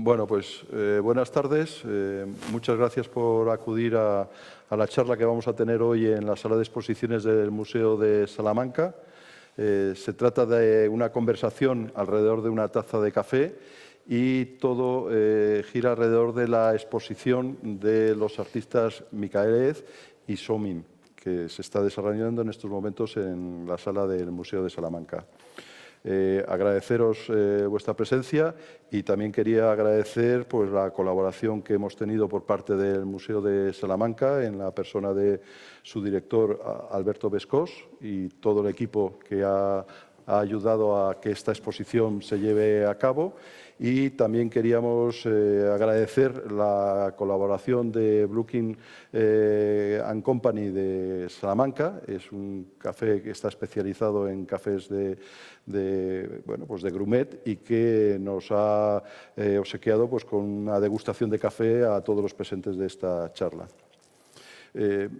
Bueno, pues buenas tardes. Muchas gracias por acudir a la charla que vamos a tener hoy en la sala de exposiciones del Museo de Salamanca. Se trata de una conversación alrededor de una taza de café y todo gira alrededor de la exposición de los artistas Micaelez y Somin, que se está desarrollando en estos momentos en la sala del Museo de Salamanca. Agradeceros vuestra presencia y también quería agradecer pues, la colaboración que hemos tenido por parte del Museo de Salamanca en la persona de su director Alberto Bescós y todo el equipo que ha ayudado a que esta exposición se lleve a cabo. Y también queríamos agradecer la colaboración de Brooking Company de Salamanca. Es un café que está especializado en cafés de grumet y que nos ha obsequiado pues, con una degustación de café a todos los presentes de esta charla.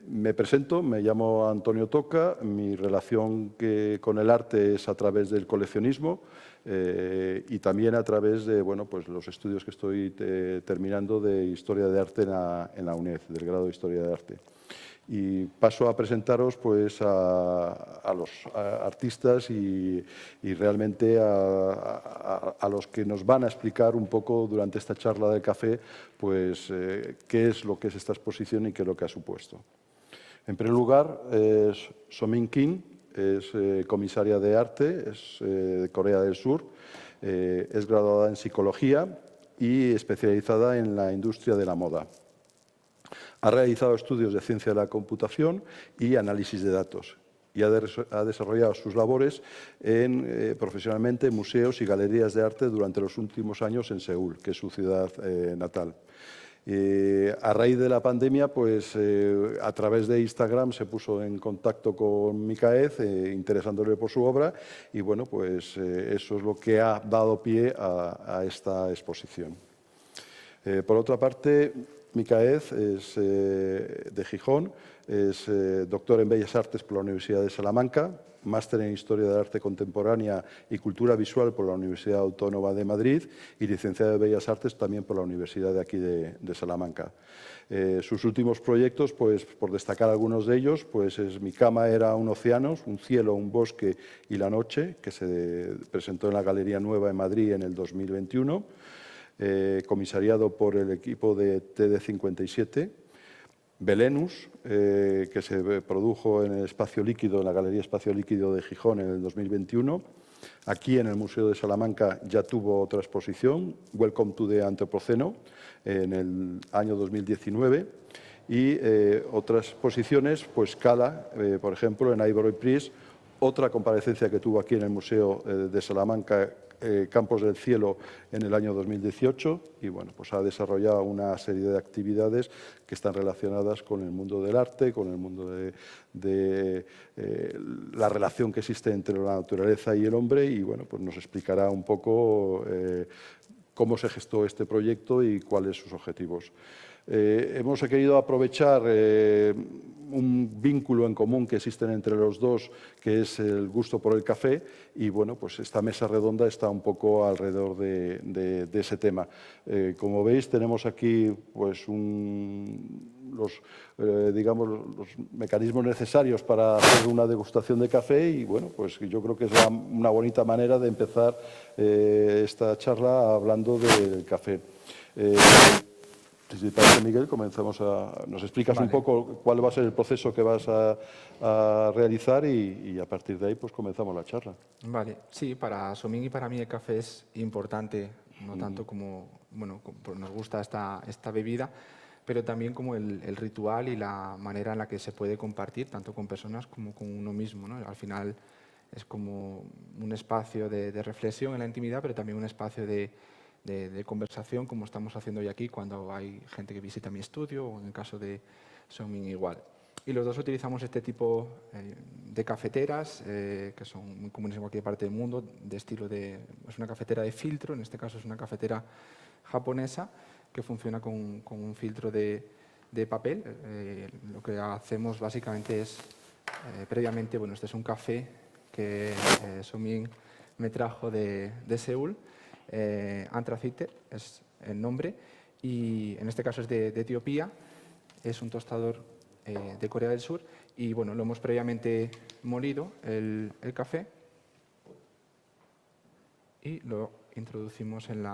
Me presento, me llamo Antonio Toca, mi relación con el arte es a través del coleccionismo y también a través de pues los estudios que estoy terminando de Historia de Arte en la UNED, del grado de Historia de Arte. Y paso a presentaros pues, a los artistas y realmente a los que nos van a explicar un poco durante esta charla del café pues, qué es lo que es esta exposición y qué es lo que ha supuesto. En primer lugar, So-Min Kim es comisaria de arte, es de Corea del Sur, es graduada en psicología y especializada en la industria de la moda. Ha realizado estudios de ciencia de la computación y análisis de datos y ha desarrollado sus labores profesionalmente en museos y galerías de arte durante los últimos años en Seúl, que es su ciudad natal. A raíz de la pandemia, pues a través de Instagram se puso en contacto con Micaelez, interesándole por su obra y bueno, pues eso es lo que ha dado pie a esta exposición. Por otra parte, Micaelez es de Gijón, es doctor en Bellas Artes por la Universidad de Salamanca, máster en Historia del Arte Contemporánea y Cultura Visual por la Universidad Autónoma de Madrid y licenciado de Bellas Artes también por la Universidad de aquí de Salamanca. Sus últimos proyectos, pues por destacar algunos de ellos, pues es Mi cama era un océano, un cielo, un bosque y la noche, que se presentó en la Galería Nueva en Madrid en el 2021. Comisariado por el equipo de TD57, Belenus, que se produjo en el Espacio Líquido, en la Galería Espacio Líquido de Gijón en el 2021. Aquí en el Museo de Salamanca ya tuvo otra exposición, Welcome to the Antropoceno, en el año 2019. Y otras exposiciones, pues Cala, por ejemplo, en Ivory Priest, otra comparecencia que tuvo aquí en el Museo de Salamanca, Campos del Cielo, en el año 2018 y bueno, pues ha desarrollado una serie de actividades que están relacionadas con el mundo del arte, con el mundo de la relación que existe entre la naturaleza y el hombre y bueno, pues nos explicará un poco cómo se gestó este proyecto y cuáles sus objetivos. Hemos querido aprovechar un vínculo en común que existen entre los dos, que es el gusto por el café, y bueno, pues esta mesa redonda está un poco alrededor de ese tema. Como veis, tenemos aquí pues los mecanismos necesarios para hacer una degustación de café y bueno, pues yo creo que es una bonita manera de empezar esta charla hablando del café. Si te parece, Miguel, nos explicas un poco cuál va a ser el proceso que vas a realizar y a partir de ahí pues comenzamos la charla. Vale, sí, para So-Min y para mí el café es importante, no tanto como, bueno, nos gusta esta bebida, pero también como el ritual y la manera en la que se puede compartir, tanto con personas como con uno mismo, ¿no? Al final es como un espacio de reflexión en la intimidad, pero también un espacio de conversación, como estamos haciendo hoy aquí, cuando hay gente que visita mi estudio, o en el caso de So-Min igual. Y los dos utilizamos este tipo de cafeteras, que son muy comunes en cualquier parte del mundo, de estilo es una cafetera de filtro, en este caso es una cafetera japonesa, que funciona con un filtro de papel. Lo que hacemos básicamente es, previamente, bueno, este es un café que So-Min me trajo de Seúl, Antracite, es el nombre, y en este caso es de Etiopía, es un tostador de Corea del Sur, y bueno, lo hemos previamente molido el café y lo introducimos en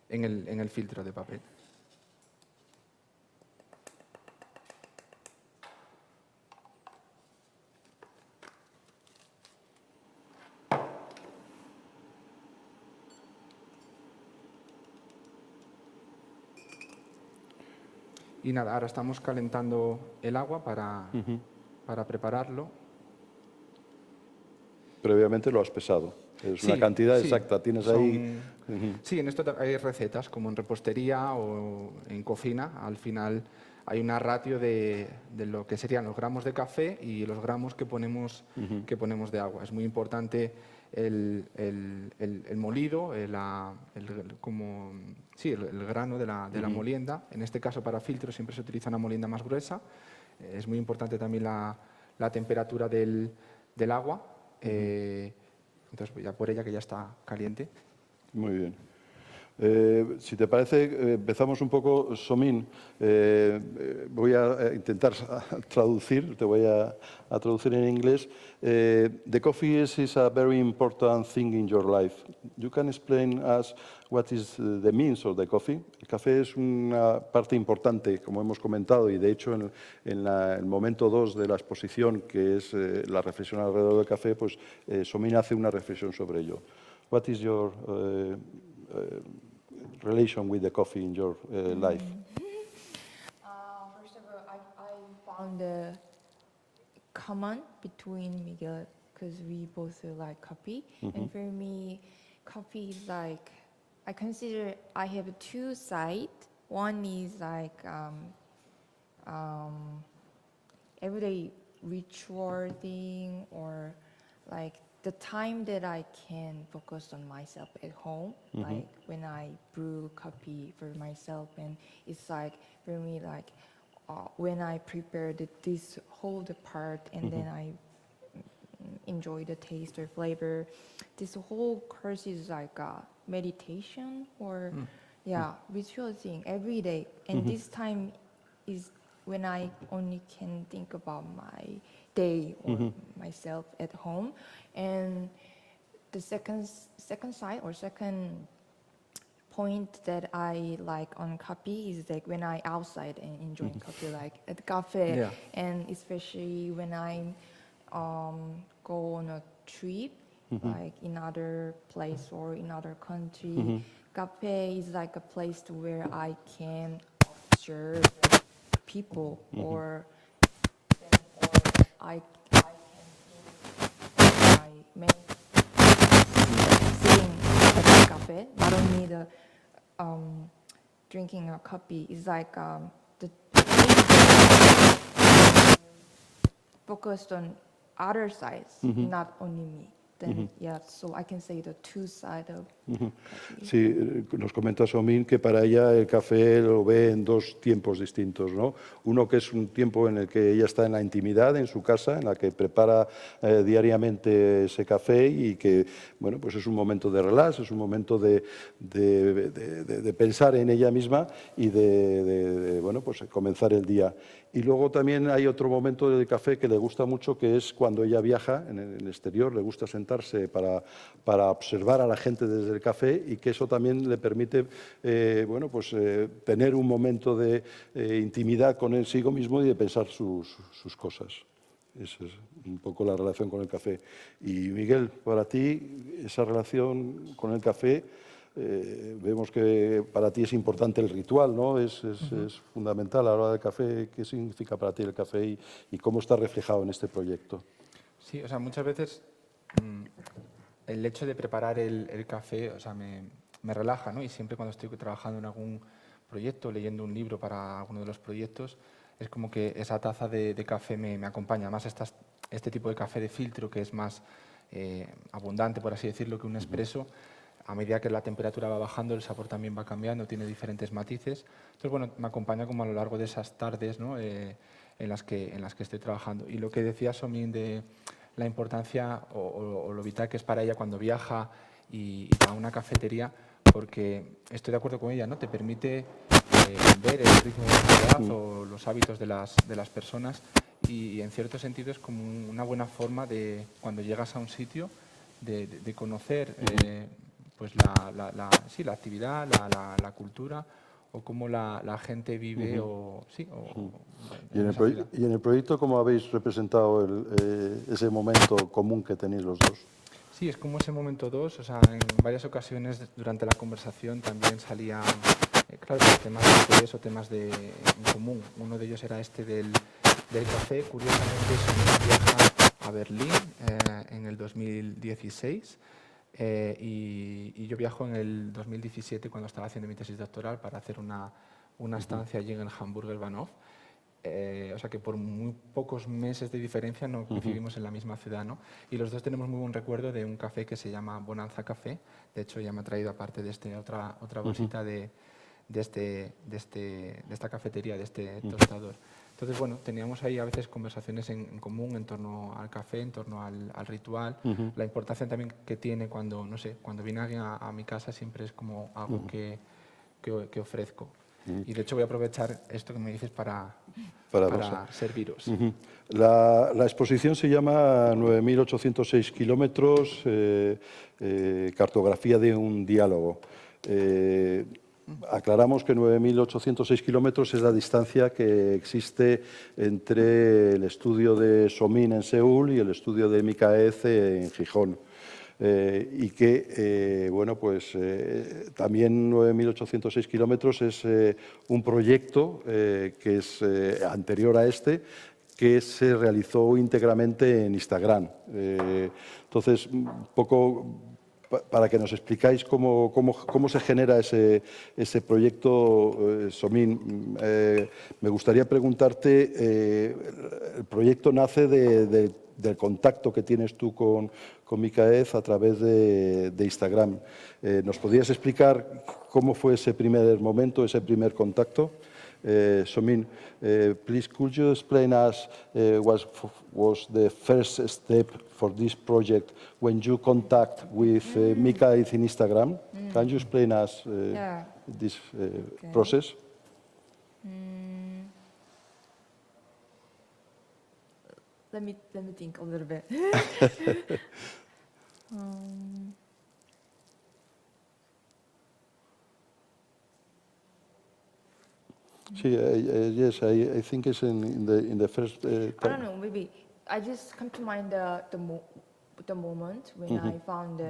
el filtro de papel. Y nada, ahora estamos calentando el agua para prepararlo. Previamente lo has pesado. Es una Sí, cantidad sí, exacta. Tienes ahí... Sí, en esto hay recetas, como en repostería o en cocina. Al final hay una ratio de lo que serían los gramos de café y los gramos que ponemos de agua. Es muy importante el molido, el grano de la molienda. En este caso, para filtro siempre se utiliza una molienda más gruesa. Es muy importante también la temperatura del agua. Entonces voy a por ella, que ya está caliente. Muy bien. Si te parece, empezamos un poco, Somin. Voy a intentar traducir, te voy a traducir en inglés. The coffee is a very important thing in your life. You can explain us what is the means of the coffee. El café es una parte importante, como hemos comentado, y de hecho en el momento 2 de la exposición, que es la reflexión alrededor del café, pues Somin hace una reflexión sobre ello. What is your relation with the coffee in your life? First of all, I found the common between Miguel because we both like coffee. And for me, coffee is like, I consider I have two sides. One is like everyday ritual thing, or like the time that I can focus on myself at home, like when I brew coffee for myself, and it's like for me like when I prepare this whole part and then I enjoy the taste or flavor. This whole course is like a meditation or ritual thing every day, and this time is when I only can think about my day or myself at home. And the second side or second point that I like on coffee is like when I outside and enjoying coffee, like at the cafe, Yeah. and especially when I go on a trip, like in other place or in other country. Cafe is like a place to where I can observe people or I can do my main sitting at the cafe. Not only the drinking a coffee is like the focused on other sides, not only me. Then so I can say the two sides of coffee. Sí, nos comenta Somin que para ella el café lo ve en dos tiempos distintos, ¿no? Uno que es un tiempo en el que ella está en la intimidad, en su casa, en la que prepara diariamente ese café y que, bueno, pues es un momento de relax, es un momento de pensar en ella misma y bueno, pues comenzar el día. Y luego también hay otro momento del café que le gusta mucho, que es cuando ella viaja en el exterior, le gusta sentarse para observar a la gente desde el café, y que eso también le permite bueno, pues, tener un momento de intimidad consigo mismo y de pensar sus cosas. Esa es un poco la relación con el café. Y Miguel, para ti, esa relación con el café, vemos que para ti es importante el ritual, ¿no? Es fundamental a la hora del café. ¿Qué significa para ti el café y cómo está reflejado en este proyecto? Sí, o sea, muchas veces el hecho de preparar el café, o sea, me relaja, ¿no? Y siempre cuando estoy trabajando en algún proyecto, leyendo un libro para alguno de los proyectos, es como que esa taza de café me acompaña. Además, este tipo de café de filtro, que es más abundante, por así decirlo, que un espresso, a medida que la temperatura va bajando, el sabor también va cambiando, tiene diferentes matices. Entonces, bueno, me acompaña como a lo largo de esas tardes, ¿no? En las que estoy trabajando. Y lo que decía Somin de la importancia o lo vital que es para ella cuando viaja y va a una cafetería, porque estoy de acuerdo con ella, ¿no? Te permite ver el ritmo de la ciudad o los hábitos de las personas y en cierto sentido es como una buena forma de, cuando llegas a un sitio, de conocer pues sí, la actividad, la cultura o cómo la gente vive Y en esa ciudad. y en el proyecto, ¿cómo habéis representado ese momento común que tenéis los dos? Sí, es como ese momento 2, o sea, en varias ocasiones durante la conversación también salían, claro, pues, temas de interés o temas en común. Uno de ellos era este del café. Curiosamente, Sonia viaja a Berlín en el 2016 y yo viajo en el 2017 cuando estaba haciendo mi tesis doctoral para hacer una estancia allí en el Hamburger Bahnhof. O sea que por muy pocos meses de diferencia no coincidimos en la misma ciudad, ¿no? Y los dos tenemos muy buen recuerdo de un café que se llama Bonanza Café. De hecho, ya me ha traído aparte de otra bolsita de esta cafetería, de este tostador. Entonces, bueno, teníamos ahí a veces conversaciones en común en torno al café, en torno al ritual, la importancia también que tiene cuando, no sé, cuando viene alguien a mi casa siempre es como algo que ofrezco. Y de hecho voy a aprovechar esto que me dices para serviros. La exposición se llama 9.806 kilómetros, cartografía de un diálogo. Aclaramos que 9.806 kilómetros es la distancia que existe entre el estudio de Somin en Seúl y el estudio de Mikaez en Gijón. Y que, bueno, pues también 9.806 kilómetros es un proyecto que es anterior a este, que se realizó íntegramente en Instagram. Entonces, un poco para que nos explicáis cómo se genera ese proyecto, Somin. Me gustaría preguntarte, el proyecto nace del contacto que tienes tú con Mikaez a través de Instagram. ¿Nos podrías explicar cómo fue ese primer momento, ese primer contacto? Somin, please, could you explain us what was the first step for this project when you contact with Mikaez in Instagram? Can you explain us Yeah. this Okay. process? Let me think a little bit. Sí, yes, I think it's in the first I time. don't know. Maybe I just come to mind the moment when I found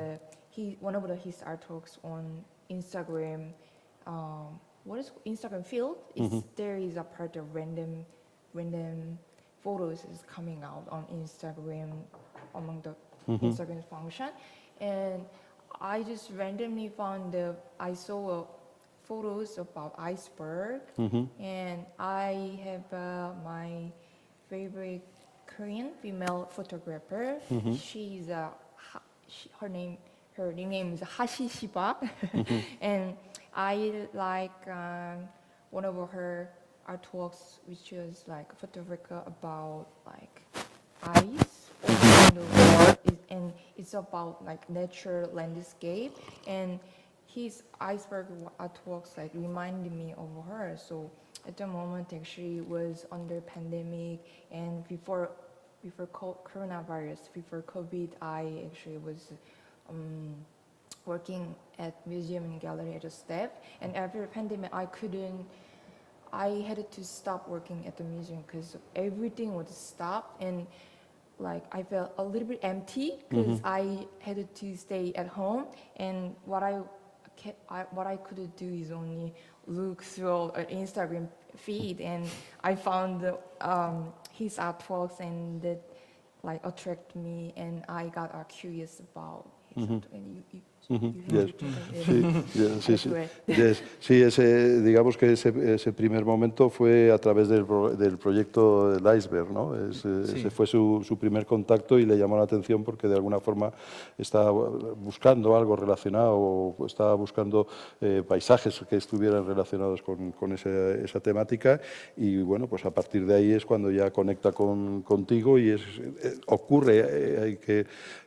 one of his artworks on Instagram. What is Instagram field? There is a part of random photos is coming out on Instagram among the Instagram function, and I just randomly found I saw photos about iceberg, and I have my favorite Korean female photographer. She's her name is Hashi Shiba, and I like one of her artworks, which was like a photograph about like ice on the world, and it's about like nature landscape, and his iceberg artworks like reminded me of her. So at the moment actually was under pandemic and before coronavirus, before COVID, I actually was working at museum and gallery as a staff, and after the pandemic I had to stop working at the museum because everything was stopped, and like I felt a little bit empty because I had to stay at home, and what I could do is only look through an Instagram feed, and I found his artworks, and that like attract me, and I got curious about his art, and you Yes. Sí, sí, Correct. yes. Sí, digamos que ese primer momento fue a través del proyecto del iceberg, ¿no? Ese fue su primer contacto y le llamó la atención porque de alguna forma estaba buscando algo relacionado o estaba buscando paisajes que estuvieran relacionados con esa temática, y bueno, pues a partir de ahí es cuando ya conecta contigo y ocurre, hay que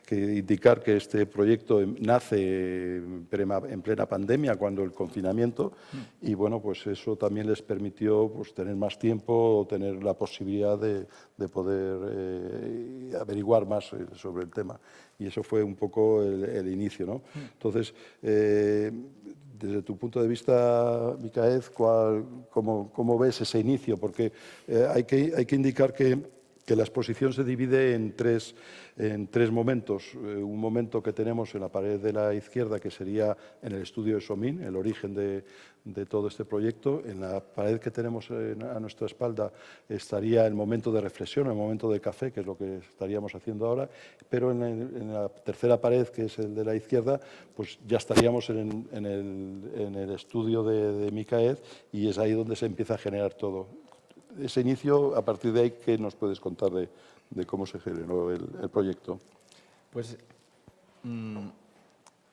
indicar que este proyecto nace en plena pandemia, cuando el confinamiento, y bueno, pues eso también les permitió pues, tener más tiempo, tener la posibilidad de poder averiguar más sobre el tema. Y eso fue un poco el inicio, ¿no? Entonces, desde tu punto de vista, Micaez, ¿cómo ves ese inicio? Porque hay que indicar que la exposición se divide en tres momentos. Un momento que tenemos en la pared de la izquierda, que sería en el estudio de Somín, el origen de todo este proyecto. En la pared que tenemos a nuestra espalda estaría el momento de reflexión, el momento de café, que es lo que estaríamos haciendo ahora. Pero en la tercera pared, que es el de la izquierda, pues ya estaríamos en el estudio de Micaez, y es ahí donde se empieza a generar todo. Ese inicio, a partir de ahí, ¿qué nos puedes contar de cómo se generó el proyecto? Pues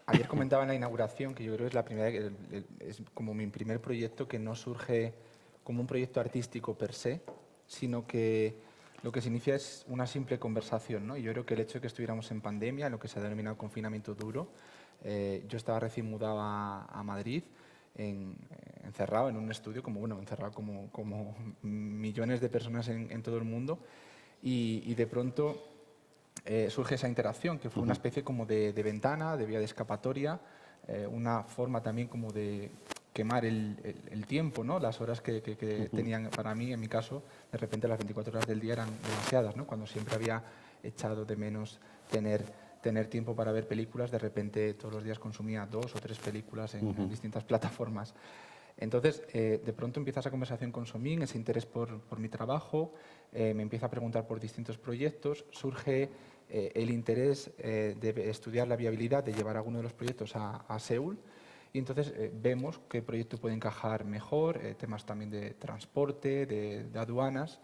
ayer comentaba en la inauguración que yo creo que es la primera, es como mi primer proyecto que no surge como un proyecto artístico per se, sino que lo que se inicia es una simple conversación, ¿no? Y yo creo que el hecho de que estuviéramos en pandemia, lo que se ha denominado confinamiento duro, yo estaba recién mudado a Madrid, encerrado en un estudio, encerrado como millones de personas en todo el mundo, y de pronto surge esa interacción, que fue una especie como de ventana, de vía de escapatoria, una forma también como de quemar el tiempo, ¿no? Las horas que tenían para mí, en mi caso, de repente las 24 horas del día eran demasiadas, ¿no? Cuando siempre había echado de menos tener tiempo para ver películas, de repente todos los días consumía 2 o 3 películas en distintas plataformas. Entonces, de pronto empieza esa conversación con Somín, ese interés por mi trabajo, me empieza a preguntar por distintos proyectos, surge el interés de estudiar la viabilidad, de llevar alguno de los proyectos a Seúl, y entonces vemos qué proyecto puede encajar mejor, temas también de transporte, de aduanas.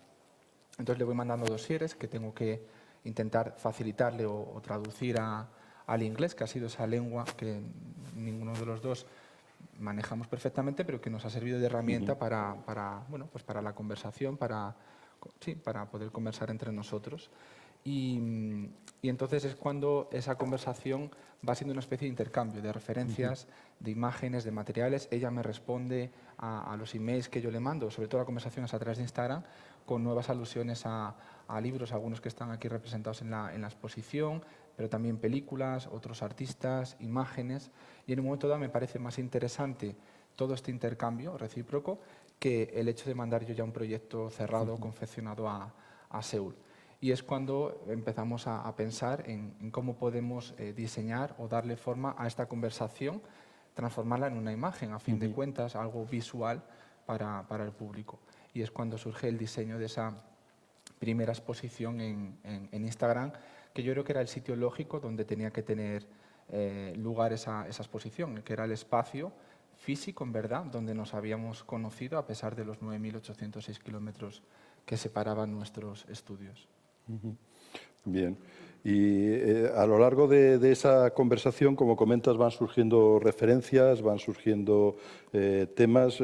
Entonces le voy mandando dosieres que tengo que intentar facilitarle o traducir al inglés, que ha sido esa lengua que ninguno de los dos manejamos perfectamente, pero que nos ha servido de herramienta para la conversación, para poder conversar entre nosotros. Y entonces es cuando esa conversación va siendo una especie de intercambio de referencias, de imágenes, de materiales. Ella me responde a los emails que yo le mando, sobre todo la conversación es a través de Instagram, con nuevas alusiones a libros, algunos que están aquí representados en la exposición, pero también películas, otros artistas, imágenes. Y en un momento dado me parece más interesante todo este intercambio recíproco que el hecho de mandar yo ya un proyecto cerrado, confeccionado a Seúl. Y es cuando empezamos a pensar en cómo podemos diseñar o darle forma a esta conversación, transformarla en una imagen, a fin de cuentas, algo visual para el público. Y es cuando surge el diseño de esa primera exposición en Instagram, que yo creo que era el sitio lógico donde tenía que tener lugar esa exposición, que era el espacio físico, en verdad, donde nos habíamos conocido a pesar de los 9.806 kilómetros que separaban nuestros estudios. Bien. Y a lo largo de esa conversación, como comentas, van surgiendo referencias, van surgiendo temas.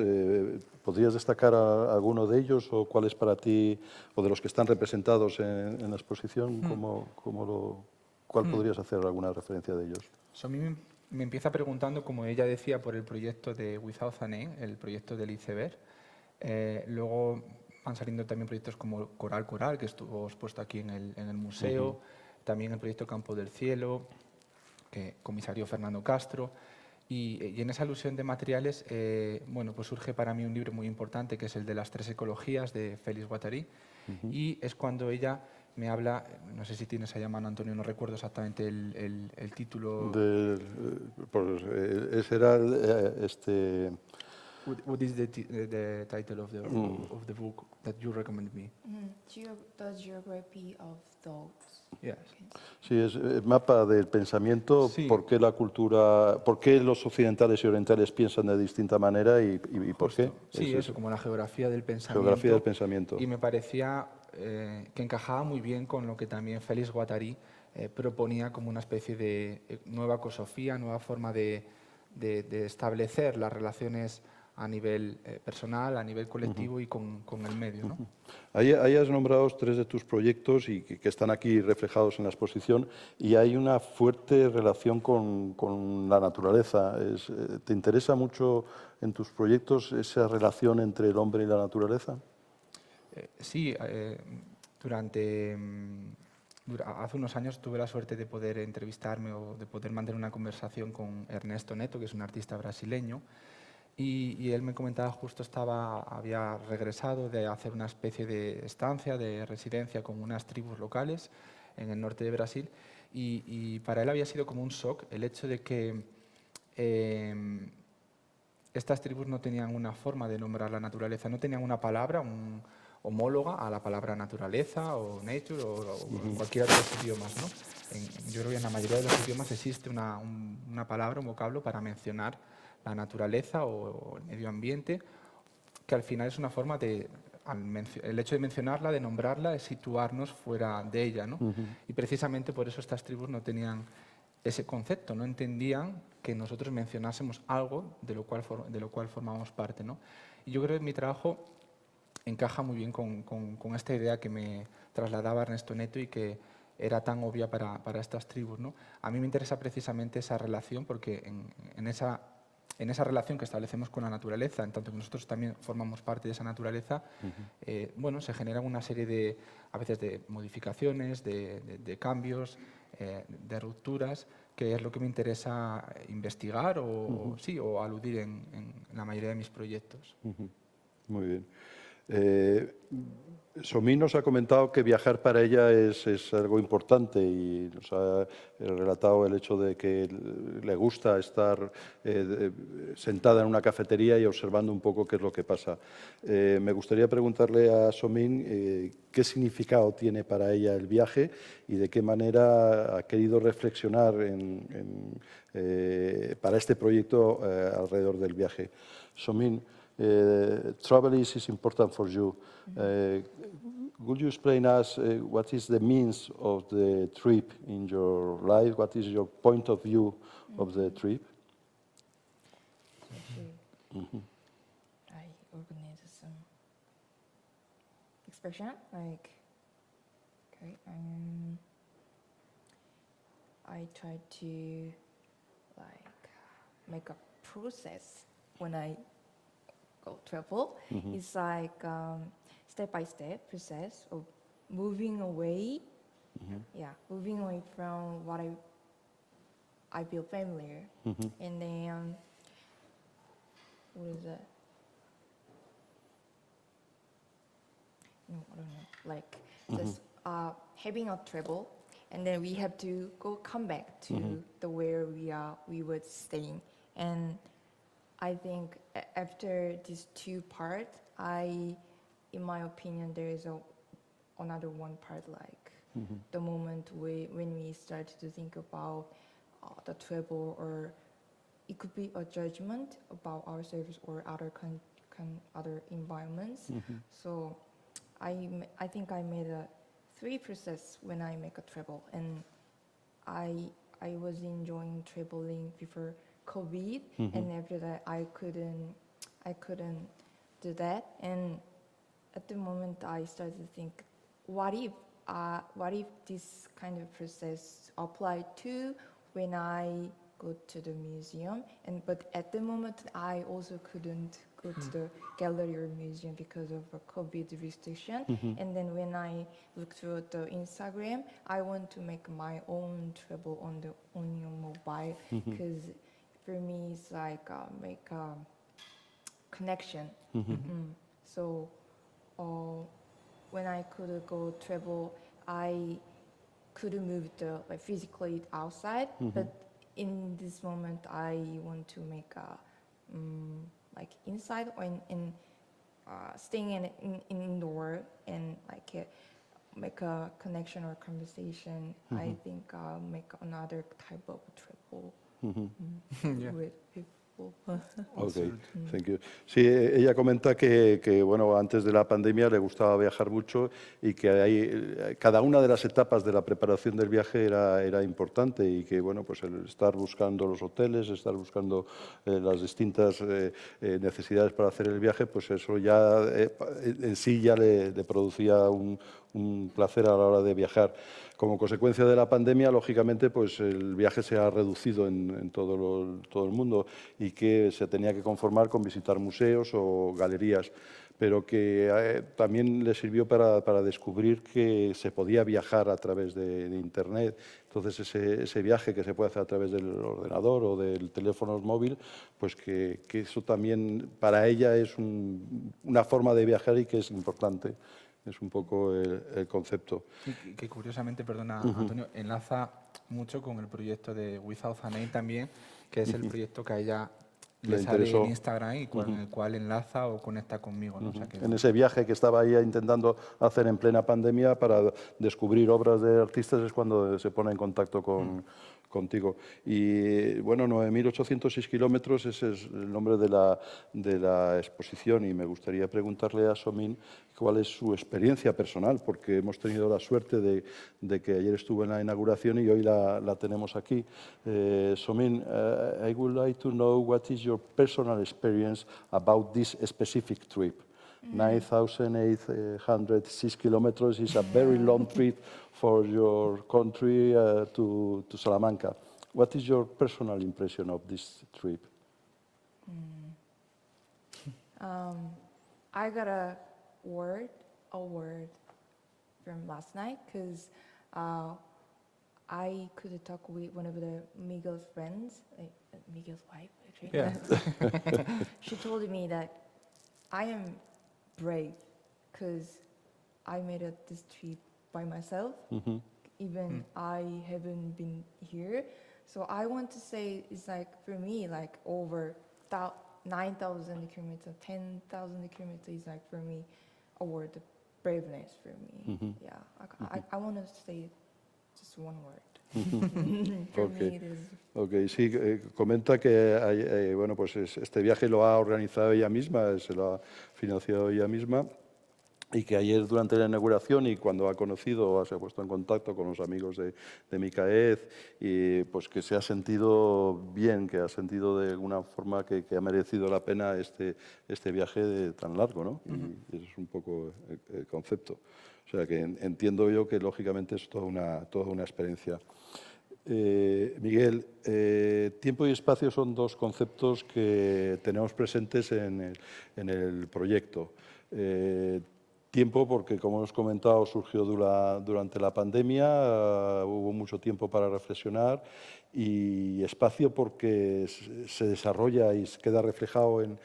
¿Podrías destacar alguno de ellos o cuál es para ti, o de los que están representados en la exposición, cuál podrías hacer alguna referencia de ellos? A mí me empieza preguntando, como ella decía, por el proyecto de Without a Name, el proyecto del iceberg. Luego van saliendo también proyectos como Coral Coral, que estuvo expuesto aquí en el museo, también el proyecto Campo del Cielo, que comisario Fernando Castro. Y en esa alusión de materiales, pues surge para mí un libro muy importante, que es el de las 3 ecologías, de Félix Guattari, y es cuando ella me habla, no sé si tienes ahí a mano, Antonio, no recuerdo exactamente el título. Ese era What is the title of the book that you recommend me? The geography of thoughts. Yes. Sí, es el mapa del pensamiento, Sí. por qué la cultura, por qué los occidentales y orientales piensan de distinta manera y por qué. Sí, eso, como la geografía del pensamiento. Geografía del pensamiento. Y me parecía que encajaba muy bien con lo que también Félix Guattari proponía como una especie de nueva ecosofía, nueva forma de establecer las relaciones a nivel personal, a nivel colectivo y con el medio, ¿no? Ahí has nombrado tres de tus proyectos y que están aquí reflejados en la exposición y hay una fuerte relación con la naturaleza. ¿Te interesa mucho en tus proyectos esa relación entre el hombre y la naturaleza? Sí, hace unos años tuve la suerte de poder entrevistarme o de poder mantener una conversación con Ernesto Neto, que es un artista brasileño, y él me comentaba, justo había regresado de hacer una especie de estancia, de residencia con unas tribus locales en el norte de Brasil, y para él había sido como un shock el hecho de que estas tribus no tenían una forma de nombrar la naturaleza, no tenían una palabra homóloga a la palabra naturaleza o nature o cualquiera de los idiomas, ¿no? Yo creo que en la mayoría de los idiomas existe una palabra, un vocablo para mencionar la naturaleza o el medio ambiente, que al final es una forma de, el hecho de mencionarla, de nombrarla, es situarnos fuera de ella, ¿no? Y precisamente por eso estas tribus no tenían ese concepto, no entendían que nosotros mencionásemos algo de lo cual formábamos parte, ¿no? Y yo creo que mi trabajo encaja muy bien con esta idea que me trasladaba Ernesto Neto y que era tan obvia para estas tribus, ¿no? A mí me interesa precisamente esa relación porque en esa relación que establecemos con la naturaleza, en tanto que nosotros también formamos parte de esa naturaleza, bueno, se generan una serie de, a veces, de modificaciones, de cambios, de rupturas, que es lo que me interesa investigar sí, o aludir en la mayoría de mis proyectos. Muy bien. Somín nos ha comentado que viajar para ella es algo importante y nos ha relatado el hecho de que le gusta estar sentada en una cafetería y observando un poco qué es lo que pasa. Me gustaría preguntarle a Somín qué significado tiene para ella el viaje y de qué manera ha querido reflexionar para este proyecto alrededor del viaje. Somín, travel is important for you. Would you explain us what is the means of the trip in your life? What is your point of view of the trip? I organize some expression like, okay, I try to like make a process when I go travel. It's like step-by-step process of moving away, moving away from what I feel familiar, and then what is that? No, I don't know. Like just having a travel, and then we have to come back to the where we were staying, and I think after these two parts, in my opinion, there is another one part, like the moment when we started to think about the travel, or it could be a judgment about ourselves or other environments. So I think I made a 3 process when I make a travel, and I was enjoying traveling before COVID, and after that I couldn't do that. And at the moment I started to think, what if this kind of process applied to when I go to the museum? But at the moment I also couldn't go to the gallery or museum because of a COVID restriction. And then when I look through the Instagram, I want to make my own travel on your mobile, because for me it's like make a connection. So when I could go travel, I could move physically outside, but in this moment I want to make a like inside or in staying in indoor, and like make a connection or conversation. I think make another type of travel. Yeah. with Ok, thank you. Sí, ella comenta que, bueno, antes de la pandemia le gustaba viajar mucho y que cada una de las etapas de la preparación del viaje era importante y que, bueno, pues el estar buscando los hoteles, estar buscando las distintas necesidades para hacer el viaje, pues eso ya en sí ya le producía un placer a la hora de viajar. Como consecuencia de la pandemia, lógicamente, pues el viaje se ha reducido en todo el mundo y que se tenía que conformar con visitar museos o galerías, pero que también le sirvió para descubrir que se podía viajar a través de Internet. Entonces, ese viaje que se puede hacer a través del ordenador o del teléfono móvil, pues que eso también para ella es una forma de viajar y que es importante. Es un poco el concepto. Y que curiosamente, perdona Antonio, enlaza mucho con el proyecto de Without a Name también, que es el proyecto que a ella le Le sale en interesó. Instagram y con el cual enlaza o conecta conmigo, ¿no? O sea que, En ese viaje que estaba ella intentando hacer en plena pandemia para descubrir obras de artistas es cuando se pone en contacto contigo. Y bueno, 9.806 kilómetros, ese es el nombre de la exposición y me gustaría preguntarle a Somin cuál es su experiencia personal, porque hemos tenido la suerte de que ayer estuvo en la inauguración y hoy la tenemos aquí. Somin, I would like to know what is your personal experience about this specific trip. 9,806 kilometers is a very long trip for your country to Salamanca. What is your personal impression of this trip? I got a word from last night because I could talk with one of the Miguel's friends, Miguel's wife, actually. Yeah. She told me that I am brave because I made this trip by myself. Even I haven't been here. So I want to say it's like for me, like over 9,000 kilometers, 10,000 kilometers is like for me a word of braveness for me. Yeah, I want to say just one word. For Okay. me it is. Ok, sí, comenta que bueno, pues este viaje lo ha organizado ella misma, se lo ha financiado ella misma y que ayer durante la inauguración y cuando ha conocido, se ha puesto en contacto con los amigos de Micaez y pues que se ha sentido bien, que ha sentido de alguna forma que ha merecido la pena este viaje tan largo, ¿no? Y ese es un poco el concepto. O sea que entiendo yo que lógicamente es toda una experiencia. Miguel, tiempo y espacio son dos conceptos que tenemos presentes en el proyecto. Tiempo porque, como hemos comentado, surgió durante la pandemia, hubo mucho tiempo para reflexionar, y espacio porque se desarrolla y queda reflejado en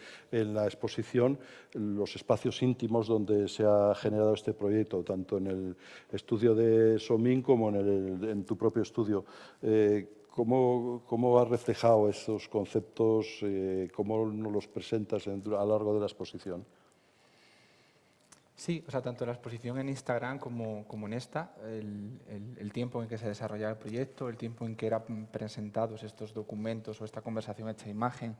la exposición los espacios íntimos donde se ha generado este proyecto, tanto en el estudio de Somin como en tu propio estudio. ¿Cómo has reflejado esos conceptos? ¿Cómo nos los presentas a lo largo de la exposición? Sí, o sea, tanto la exposición en Instagram como en esta, el tiempo en que se desarrollaba el proyecto, el tiempo en que eran presentados estos documentos o esta conversación hecha imagen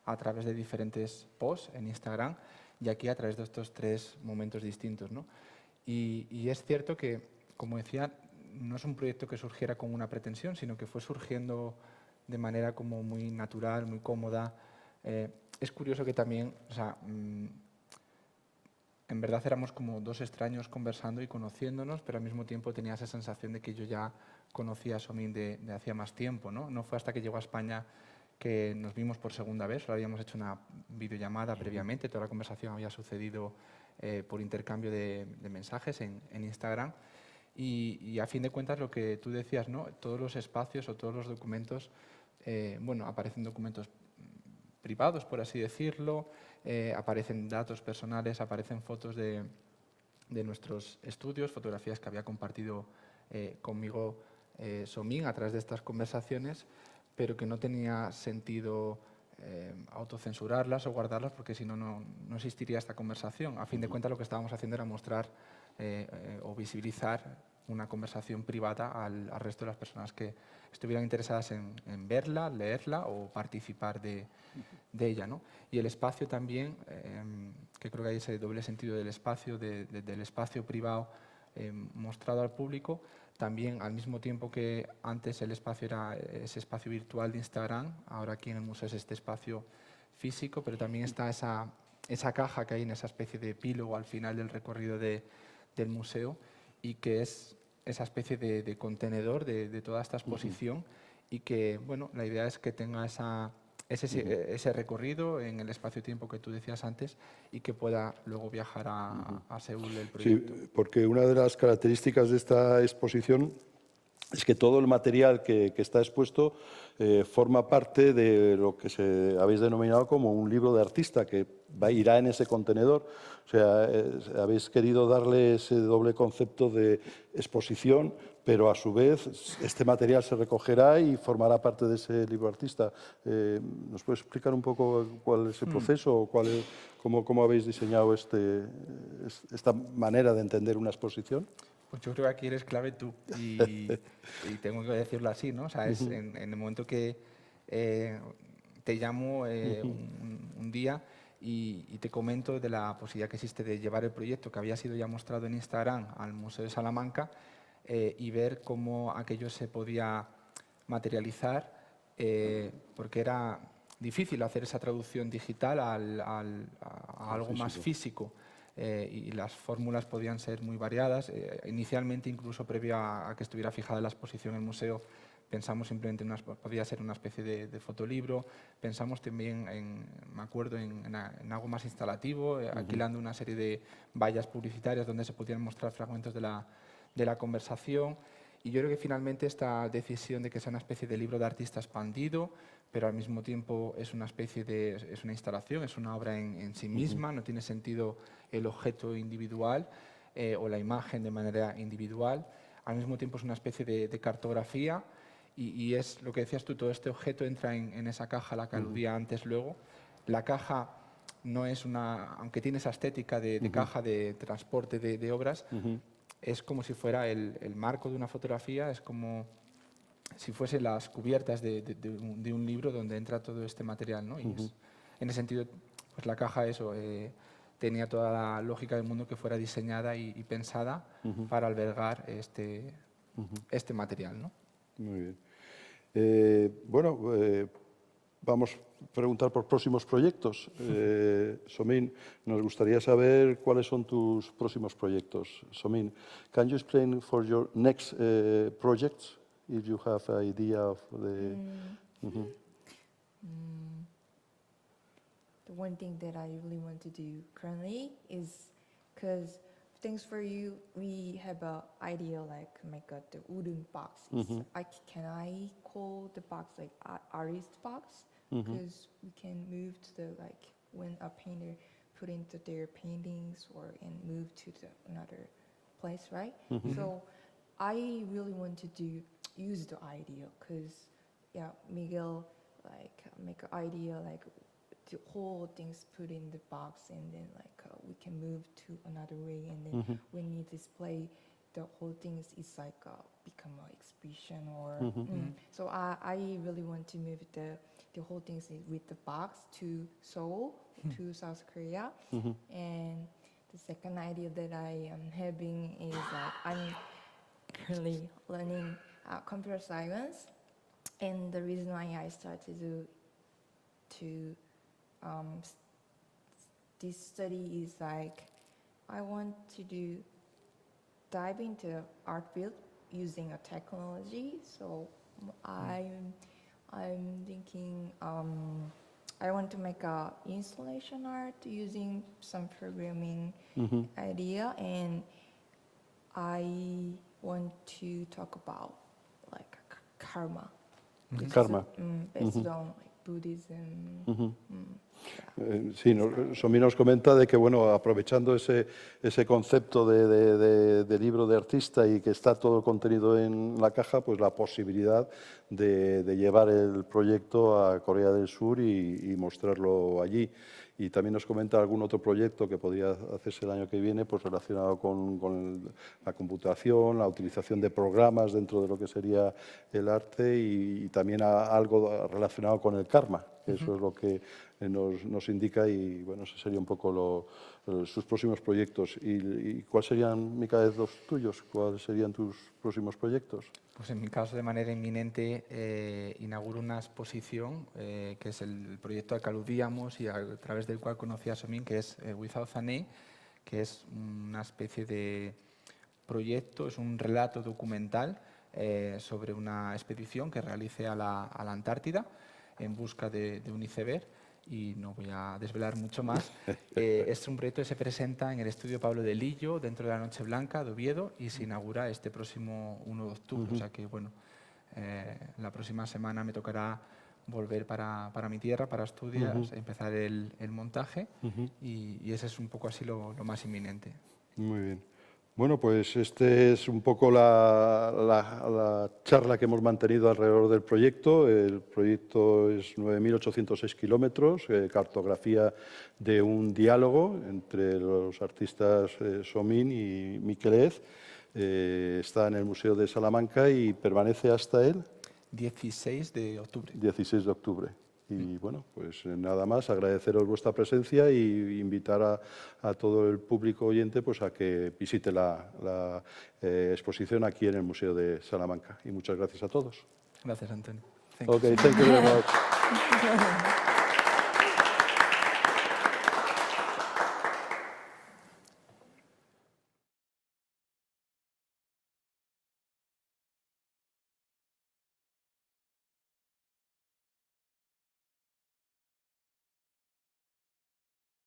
a través de diferentes posts en Instagram y aquí a través de estos tres momentos distintos, ¿no? Y es cierto que, como decía, no es un proyecto que surgiera con una pretensión, sino que fue surgiendo de manera como muy natural, muy cómoda. Es curioso que también, o sea, en verdad éramos como dos extraños conversando y conociéndonos, pero al mismo tiempo tenía esa sensación de que yo ya conocía a Somin de hacía más tiempo, ¿no? No fue hasta que llegó a España que nos vimos por segunda vez, solo habíamos hecho una videollamada previamente, toda la conversación había sucedido por intercambio de mensajes en Instagram y a fin de cuentas lo que tú decías, ¿no? Todos los espacios o todos los documentos, bueno, aparecen documentos privados, por así decirlo, aparecen datos personales, aparecen fotos de nuestros estudios, fotografías que había compartido conmigo Somin a través de estas conversaciones, pero que no tenía sentido autocensurarlas o guardarlas porque si no, no existiría esta conversación. A fin de cuentas lo que estábamos haciendo era mostrar o visibilizar una conversación privada al resto de las personas que estuvieran interesadas en verla, leerla o participar de ella, ¿no? Y el espacio también, que creo que hay ese doble sentido del espacio, del espacio privado mostrado al público, también al mismo tiempo que antes el espacio era ese espacio virtual de Instagram, ahora aquí en el museo es este espacio físico, pero también está esa caja que hay en esa especie de epílogo al final del recorrido del museo y que es esa especie de contenedor de toda esta exposición y que, bueno, la idea es que tenga ese recorrido en el espacio-tiempo que tú decías antes y que pueda luego viajar a Seúl el proyecto. Sí, porque una de las características de esta exposición es que todo el material que está expuesto forma parte de lo que habéis denominado como un libro de artista, que irá en ese contenedor. O sea, habéis querido darle ese doble concepto de exposición, pero a su vez este material se recogerá y formará parte de ese libro artista. ¿Nos puedes explicar un poco cuál es el proceso o cómo habéis diseñado esta manera de entender una exposición? Pues yo creo que aquí eres clave tú y tengo que decirlo así, ¿no? O sea, es en el momento que te llamo un día y te comento de la posibilidad que existe de llevar el proyecto que había sido ya mostrado en Instagram al Museo de Salamanca y ver cómo aquello se podía materializar, porque era difícil hacer esa traducción digital a algo más físico. Y las fórmulas podían ser muy variadas. Inicialmente, incluso previo a que estuviera fijada la exposición en el museo, pensamos simplemente podía ser una especie de fotolibro. Pensamos también, me acuerdo, en algo más instalativo, alquilando una serie de vallas publicitarias donde se pudieran mostrar fragmentos de la conversación. Y yo creo que finalmente esta decisión de que sea una especie de libro de artista expandido, pero al mismo tiempo es una especie es una instalación, es una obra en sí misma, no tiene sentido el objeto individual o la imagen de manera individual, al mismo tiempo es una especie de cartografía y es lo que decías tú, todo este objeto entra en esa caja a la que aludía antes luego. La caja no es aunque tiene esa estética de caja de transporte de obras, es como si fuera el marco de una fotografía, es como si fuesen las cubiertas de un libro donde entra todo este material, ¿no? Y en ese sentido, pues la caja tenía toda la lógica del mundo que fuera diseñada y pensada para albergar este material, ¿no? Muy bien. Vamos a preguntar por próximos proyectos. Somin, nos gustaría saber cuáles son tus próximos proyectos. Somin, can you explain for your next projects, if you have an idea of the... The one thing that I really want to do currently is because Thanks for You, we have an idea like make the wooden box. Can I call the box like artist box? Because we can move to the like when a painter put into their paintings and move to another place, right? So I really want to use the idea because Miguel like make an idea like the whole things put in the box and then like we can move to another way and then when you display the whole things is like become an exhibition or so I really want to move the whole things with the box to Seoul to South Korea and the second idea that I am having is that I'm currently learning computer science and the reason why I started to this study is like I want to dive into art field using a technology. So I'm thinking I want to make a installation art using some programming idea, and I want to talk about like karma. Karma. Based on like Buddhism. Sí, Somi nos comenta de que, bueno, aprovechando ese concepto de libro de artista y que está todo contenido en la caja, pues la posibilidad de llevar el proyecto a Corea del Sur y mostrarlo allí. y también nos comenta algún otro proyecto que podría hacerse el año que viene, pues relacionado con la computación, la utilización de programas dentro de lo que sería el arte y también algo relacionado con el karma. Eso es lo que nos indica y bueno, ese sería un poco sus próximos proyectos. ¿Y cuáles serían, Micael, los tuyos? ¿Cuáles serían tus próximos proyectos? Pues en mi caso, de manera inminente, inauguro una exposición que es el proyecto al que aludíamos y a través del cual conocí a Somin, que es Without a Name, que es una especie de proyecto, es un relato documental sobre una expedición que realicé a la Antártida en busca de un iceberg. Y no voy a desvelar mucho más. Es un proyecto que se presenta en el estudio Pablo de Lillo, dentro de la Noche Blanca de Oviedo, y se inaugura este próximo 1 de octubre. O sea que, bueno, la próxima semana me tocará volver para mi tierra, para Asturias, empezar el montaje, y ese es un poco así lo más inminente. Muy bien. Bueno, pues este es un poco la charla que hemos mantenido alrededor del proyecto. El proyecto es 9.806 kilómetros, cartografía de un diálogo entre los artistas Somin y Miquelez. Está en el Museo de Salamanca y permanece hasta el 16 de octubre. 16 de octubre. Y bueno, pues nada más, agradeceros vuestra presencia y invitar a todo el público oyente pues a que visite la exposición aquí en el Museo de Salamanca. Y muchas gracias a todos. Gracias, Antonio. Okay, thank you very much.